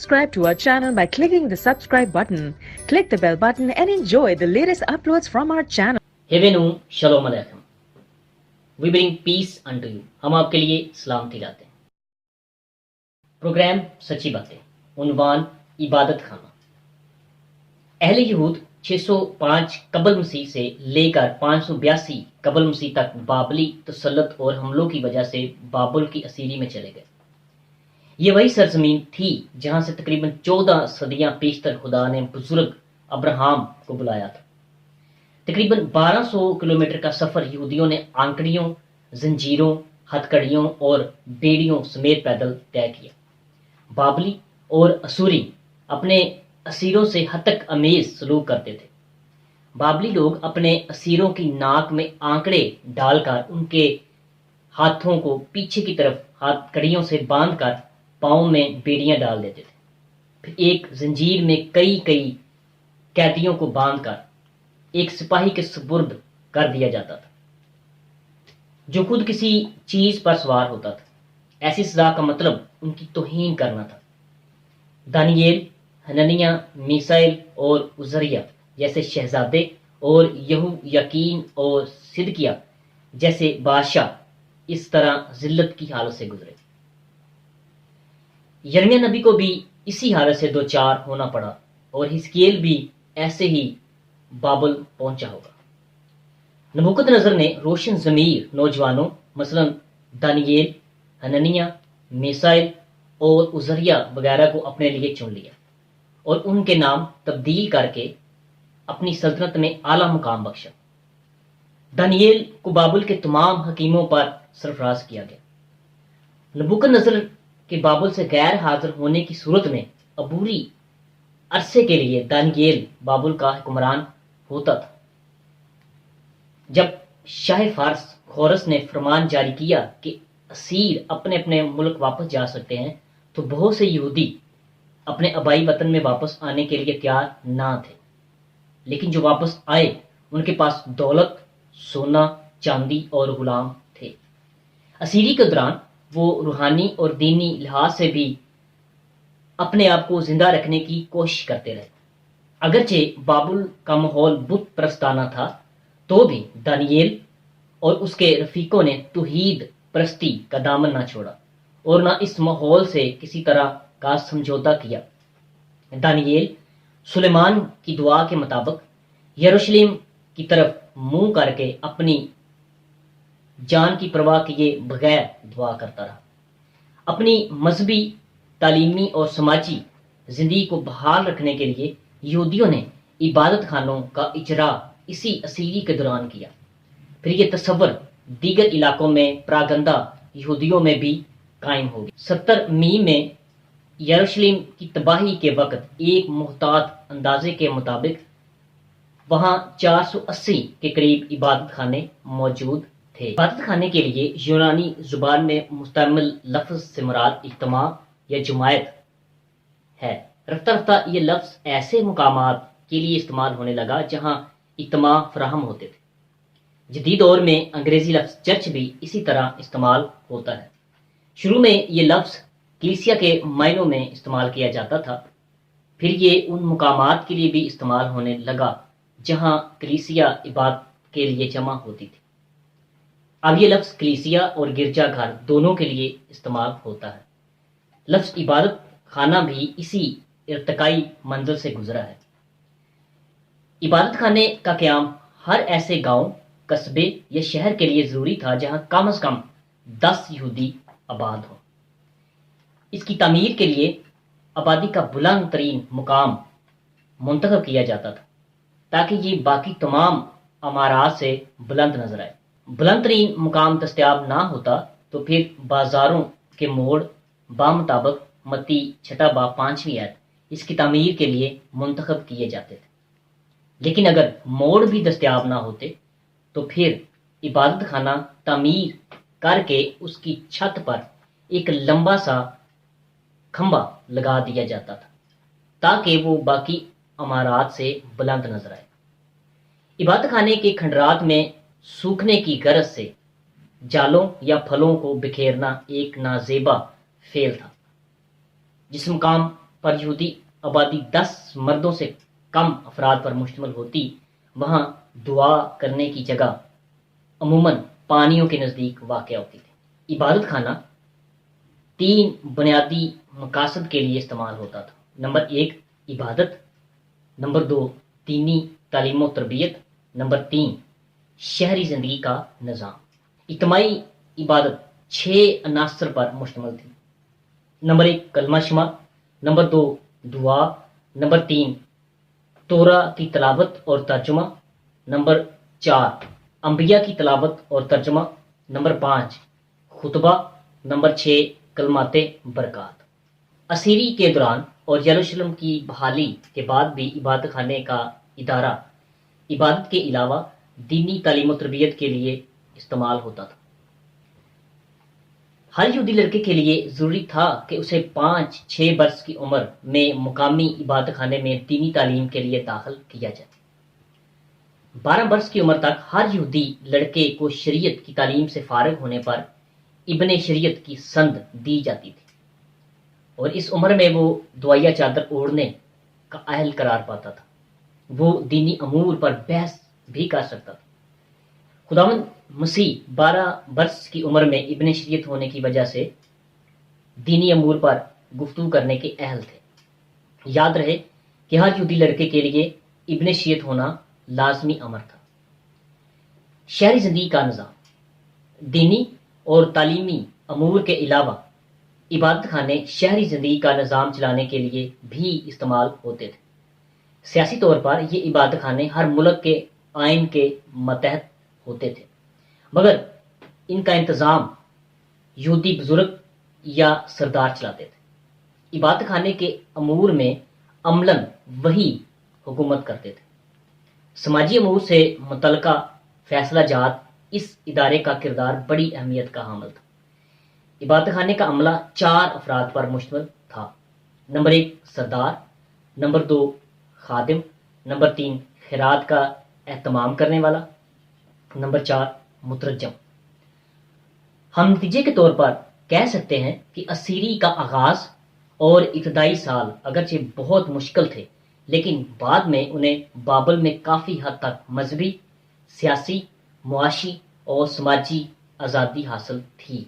subscribe to our channel by clicking the subscribe button. Click the bell button and enjoy the latest uploads from our channel. हेवेनु शलोम अलैकुम। We bring peace unto you। हम आपके लिए सलामती लाते हैं। Programme सच्ची बातें, उन्वान इबादत खाना। अहले यहूद 605 कबल मसीह से लेकर 582 कबल मसीह तक बाबली तसल्लुत और हमलों की वजह से बाबुल की असीरी में चले गए। ये वही सरजमीन थी जहां से तकरीबन 14 सदियां पेशतर खुदा ने बुजुर्ग अब्राहम को बुलाया था। तकरीबन 1200 किलोमीटर का सफर यहूदियों ने आंकड़ियों, जंजीरों, हथकड़ियों और बेड़ियों समेत पैदल तय किया। बाबली और असूरी अपने असीरों से हतक अमेज सलूक करते थे। बाबली लोग अपने असीरों की नाक में आंकड़े डालकर उनके हाथों को पीछे की तरफ हथकड़ियों से बांधकर पांव में बेड़ियां डाल देते थे। फिर एक जंजीर में कई कैदियों को बांधकर एक सिपाही के सुपुर्द कर दिया जाता था जो खुद किसी चीज पर सवार होता था। ऐसी सजा का मतलब उनकी तौहीन करना था। दानियेल, हननिया, मीसाइल और उजरिया जैसे शहजादे और यहू यकीन और सिदकिया जैसे बादशाह इस तरह जिल्लत की हालत से गुजरे। यर्मिया नबी को भी इसी हालत से दो चार होना पड़ा और हिजकियेल भी ऐसे ही बाबुल पहुंचा होगा। नबूकदनेस्सर ने रोशन ज़मीर नौजवानों मसलन दानियेल, हननिया, मीसाइल और उजरिया वगैरह को अपने लिए चुन लिया और उनके नाम तब्दील करके अपनी सल्तनत में आला मुकाम बख्शा। दानियेल को बाबुल के तमाम हकीमों पर सरफराज किया गया। नबूकदनेस्सर के बाबुल से गैर हाजिर होने की सूरत में अबूरी अरसे के लिए दानियेल बाबुल का हुक्मरान होता था। जब शाह फारस खोरस ने फरमान जारी किया कि असीर अपने अपने मुल्क वापस जा सकते हैं तो बहुत से यहूदी अपने आबाई वतन में वापस आने के लिए तैयार ना थे। लेकिन जो वापस आए उनके पास दौलत, सोना, चांदी और गुलाम थे। असीरी के दौरान वो रूहानी और दीनी लिहाज से भी अपने आप को जिंदा रखने की कोशिश करते रहे। अगरचे बाबुल का माहौल बुत परस्ताना था तो भी दानियेल और उसके रफीकों ने तौहीद परस्ती का दामन ना छोड़ा और ना इस माहौल से किसी तरह का समझौता किया। दानियेल सुलेमान की दुआ के मुताबिक यरूशलेम की तरफ मुंह करके अपनी जान की परवाह किए बगैर दुआ करता रहा। अपनी मजहबी, तालीमी और समाजी जिंदगी को बहाल रखने के लिए यहूदियों ने इबादत खानों का इजरा इसी असीरी के दौरान किया। फिर ये तस्वर दीगर इलाकों में प्रागंदा यहूदियों में भी कायम हो गया। 70 मी में यरूशलेम की तबाही के वक्त एक मुहतात अंदाजे के मुताबिक वहां 480 के करीब इबादत खाने मौजूद थे। इबादत खाने के लिए यूनानी जुबान में मुस्तमिल लफ्ज से मुराद इज्तिमा या जुमायत है। रफ्ता रफ्ता ये लफ्ज ऐसे मुकामात के लिए इस्तेमाल होने लगा जहां इज्तिमा फराहम होते थे। जदीद दौर में अंग्रेजी लफ्ज चर्च भी इसी तरह इस्तेमाल होता है। शुरू में ये लफ्ज कलीसिया के मायनों में इस्तेमाल किया जाता था। फिर ये उन मुकामात के लिए भी इस्तेमाल होने लगा जहां कलीसिया इबादत के लिए जमा होती थी। अब ये लफ्ज कलीसिया और गिरजाघर दोनों के लिए इस्तेमाल होता है। लफ्ज इबादत खाना भी इसी इर्तकाई मंजिल से गुजरा है। इबादत खाने का क़याम हर ऐसे गांव, कस्बे या शहर के लिए जरूरी था जहां कम से कम 10 यहूदी आबाद हो। इसकी तामीर के लिए आबादी का बुलंद तरीन मुकाम मुंतखब किया जाता था ताकि ये बाकी तमाम अमारात से बुलंद नजर आए। बुलंद तरीन मुकाम दस्तयाब ना होता तो फिर बाजारों के मोड़ बामुताबिक मत्ती 6 बाब 5वीं आयत इसकी तामीर के लिए मुंतखब किए जाते थे। लेकिन अगर मोड़ भी दस्तयाब ना होते तो फिर इबादत खाना तामीर करके उसकी छत पर एक लंबा सा खंबा लगा दिया जाता था ताकि वो बाकी अमारात से बुलंद नजर आए। इबादत खाने के खंडरात में सूखने की गरज से जालों या फलों को बिखेरना एक नाजेबा फेल था। जिस मुकाम پر یہودی آبادی 10 مردوں سے کم افراد پر مشتمل ہوتی، وہاں دعا کرنے کی جگہ عموماً پانیوں کے نزدیک واقع ہوتی تھی۔ عبادت خانہ 3 بنیادی مقاصد کے لیے استعمال ہوتا تھا۔ نمبر 1 عبادت، نمبر 2 دینی تعلیم و تربیت، نمبر 3 شہری زندگی کا نظام۔ اجتماعی عبادت 6 عناصر پر مشتمل تھی۔ نمبر 1 کلمہ شمار، نمبر 2 دعا، نمبر 3 تورا کی تلاوت اور ترجمہ، نمبر 4 انبیاء کی تلاوت اور ترجمہ، نمبر 5 خطبہ، نمبر 6 کلمات برکات۔ اسیری کے دوران اور یروشلم کی بحالی کے بعد بھی عبادت خانے کا ادارہ عبادت کے علاوہ دینی تعلیم و تربیت کے لیے استعمال ہوتا تھا۔ ہر یہودی لڑکے کے لیے ضروری تھا کہ اسے 5-6 برس کی عمر میں مقامی عبادت خانے میں دینی تعلیم کے لیے داخل کیا جائے۔ 12 برس کی عمر تک ہر یہودی لڑکے کو شریعت کی تعلیم سے فارغ ہونے پر ابن شریعت کی سند دی جاتی تھی، اور اس عمر میں وہ دعائیہ چادر اوڑھنے کا اہل قرار پاتا تھا۔ وہ دینی امور پر بحث بھی کر سکتا تھا۔ خداوند مسیح 12 برس کی عمر میں ابن شریعت ہونے کی وجہ سے دینی امور پر گفتگو کرنے کے اہل تھے۔ یاد رہے کہ ہر یہودی لڑکے کے لیے ابن شریعت ہونا لازمی امر تھا۔ شہری زندگی کا نظام، دینی اور تعلیمی امور کے علاوہ عبادت خانے شہری زندگی کا نظام چلانے کے لیے بھی استعمال ہوتے تھے۔ سیاسی طور پر یہ عبادت خانے ہر ملک کے آئین کے ماتحت ہوتے تھے، مگر ان کا انتظام یہودی بزرگ یا سردار چلاتے تھے۔ عبادت خانے کے امور میں عملاً وہی حکومت کرتے تھے۔ سماجی امور سے متعلقہ فیصلہ جات اس ادارے کا کردار بڑی اہمیت کا حامل تھا۔ عبادت خانے کا عملہ 4 افراد پر مشتمل تھا۔ نمبر 1 سردار، نمبر 2 خادم، نمبر 3 خیرات کا اہتمام کرنے والا، نمبر 4 مترجم۔ ہم نتیجے کے طور پر کہہ سکتے ہیں کہ اسیری کا آغاز اور ابتدائی سال اگرچہ بہت مشکل تھے، لیکن بعد میں انہیں بابل میں کافی حد تک مذہبی، سیاسی، معاشی اور سماجی آزادی حاصل تھی۔